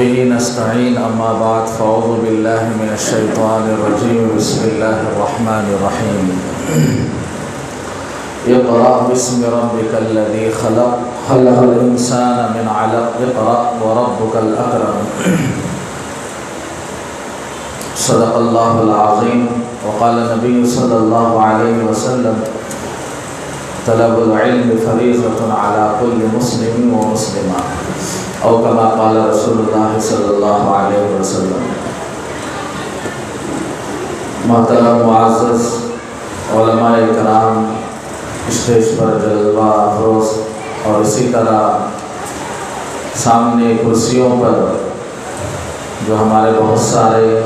وبه نستعين أما بعد فأعوذ بالله من الشيطان الرجيم بسم الله الرحمن الرحيم اقرأ باسم ربك الذي خلق الإنسان من علق اقرأ وربك الأكرم صدق الله العظيم وقال النبي صلى الله عليه وسلم طلب العلم فریضۃ علی کل مسلم ومسلمہ او کما قال رسول اللہ صلی اللہ علیہ وسلم۔ محترم معزز علماء کرام، اسٹیج پر جلوہ افروز اور اسی طرح سامنے کرسیوں پر جو ہمارے بہت سارے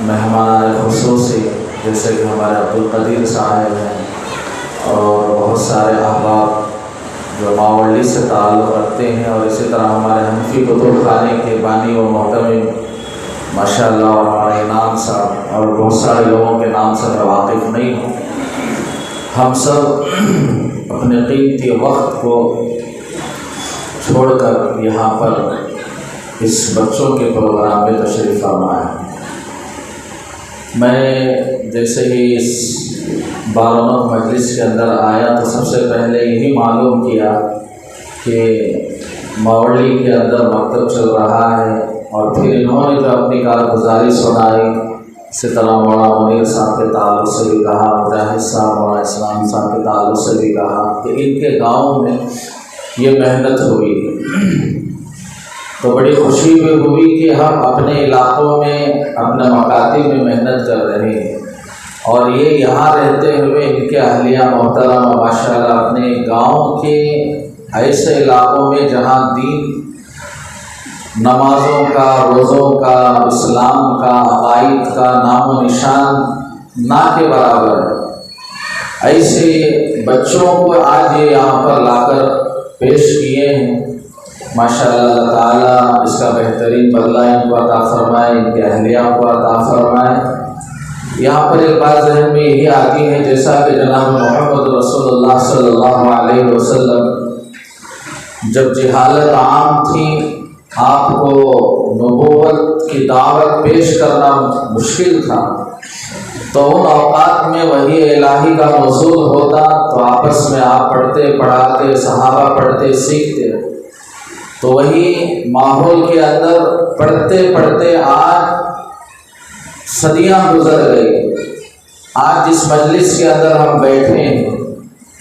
مہمان خصوصی جیسے کہ ہمارے عبدالقدیر صاحب ہیں اور بہت سارے احباب جو ماوردی سے تعلق رکھتے ہیں، اور اسی طرح ہمارے حنفی کتب خانے کے بانی و محتمم ماشاءاللہ، اور ہمارے امام صاحب اور بہت سارے لوگوں کے نام سے میں واقف نہیں ہوں۔ ہم سب اپنے قیمتی وقت کو چھوڑ کر یہاں پر اس بچوں کے پروگرام میں تشریف فرما ہے۔ میں جیسے ہی اس بارونق مجلس کے اندر آیا تو سب سے پہلے یہی معلوم کیا کہ ماوردی کے اندر مکتب چل رہا ہے، اور پھر انہوں نے جو اپنی کارگزاری سنائی، اسی طرح مولانا منیر صاحب کے تعلق سے بھی کہا، مجاہد صاحب مولانا اسلام صاحب کے تعلق سے بھی کہا کہ ان کے گاؤں میں یہ محنت ہوئی، تو بڑی خوشی بھی ہوئی کہ ہم اپنے علاقوں میں اپنے مکاتب میں محنت کر رہے ہیں، اور یہ یہاں رہتے ہوئے ان کے اہلیہ محترمہ ماشاءاللہ اپنے گاؤں کے ایسے علاقوں میں جہاں دین، نمازوں کا، روزوں کا، اسلام کا، عقائد کا نام و نشان نہ کے برابر ہے، ایسے بچوں کو آج یہ یہاں پر لا کر پیش کیے ہیں۔ ماشاءاللہ اللہ تعالیٰ اس کا بہترین بدلہ ان کو عطا فرمائے، ان کے اہلیہ کو عطا فرمائے۔ یہاں پر ایک بات ذہن میں یہی آتی ہے، جیسا کہ جناب محمد رسول اللہ صلی اللہ علیہ وسلم جب جہالت عام تھی، آپ کو نبوت کی دعوت پیش کرنا مشکل تھا، تو ان اوقات میں وحی الہی کا نزول ہوتا تو آپس میں آپ پڑھتے پڑھاتے، صحابہ پڑھتے سیکھتے، تو وہی ماحول کے اندر پڑھتے پڑھتے آج صدیاں گزر گئی۔ آج جس مجلس کے اندر ہم بیٹھے ہیں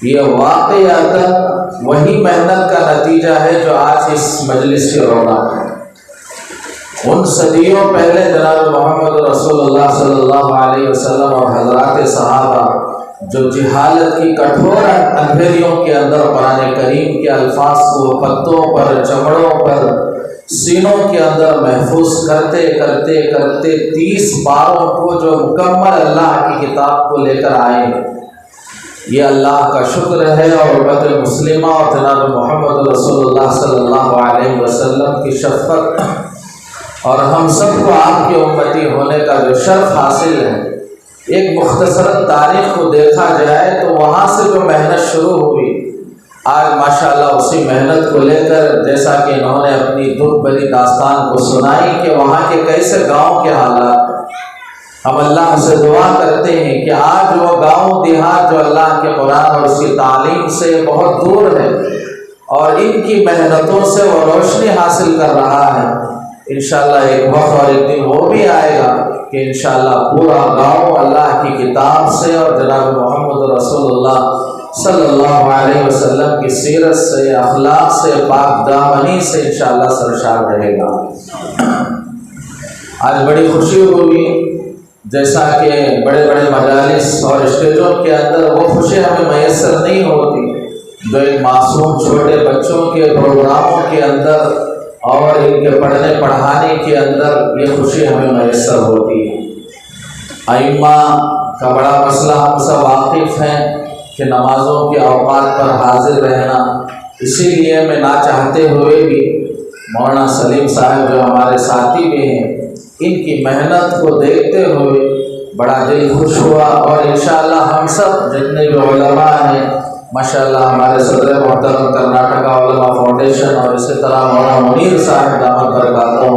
یہ واقعتاً وہی محنت کا نتیجہ ہے جو آج اس مجلس کی رونق ہے۔ ان صدیوں پہلے جناب محمد رسول اللہ صلی اللہ علیہ وسلم اور حضرات صحابہ جو جہالت کی کٹھور اندھیریوں کے اندر قرآن کریم کے الفاظ کو پتوں پر، چمڑوں پر، سینوں کے اندر محفوظ کرتے کرتے کرتے 30 باروں کو جو مکمل اللہ کی کتاب کو لے کر آئے، یہ اللہ کا شکر ہے، اور امت مسلمہ اور جناب محمد رسول اللہ صلی اللہ علیہ وسلم کی شفقت، اور ہم سب کو آپ کی امتی ہونے کا جو شرف حاصل ہے۔ ایک مختصر تاریخ کو دیکھا جائے تو وہاں سے جو محنت شروع ہوئی، آج ماشاءاللہ اسی محنت کو لے کر، جیسا کہ انہوں نے اپنی دکھ بھری داستان کو سنائی کہ وہاں کے کیسے گاؤں کے حالات، ہم اللہ سے دعا کرتے ہیں کہ آج وہ گاؤں دیہات جو اللہ کے قرآن اور اس کی تعلیم سے بہت دور ہے، اور ان کی محنتوں سے وہ روشنی حاصل کر رہا ہے، انشاءاللہ ایک وقت اور ایک دن وہ بھی آئے گا کہ انشاءاللہ پورا گاؤں اللہ کی کتاب سے اور جناب محمد رسول اللہ صلی اللہ علیہ وسلم کی سیرت سے، اخلاق سے، پاک دامنی سے انشاءاللہ سرشار رہے گا۔ آج بڑی خوشی ہوئی، جیسا کہ بڑے بڑے مجالس اور اسٹیجوں کے اندر وہ خوشی ہمیں میسر نہیں ہوتی جو ایک معصوم چھوٹے بچوں کے پروگراموں کے اندر اور ان کے پڑھنے پڑھانے کے اندر یہ خوشی ہمیں میسر ہوتی ہے۔ ائمہ کا بڑا مسئلہ ہم سب واقف ہیں کہ نمازوں کے اوقات پر حاضر رہنا، اسی لیے میں نہ چاہتے ہوئے بھی مولانا سلیم صاحب جو ہمارے ساتھی بھی ہیں، ان کی محنت کو دیکھتے ہوئے بڑا دل خوش ہوا، اور انشاءاللہ ہم سب جتنے بھی علماء ہیں ماشاءاللہ ہمارے صدر محترم کرناٹکا علماء فاؤنڈیشن اور اسی طرح مولانا منیر صاحب دامت برکاتہم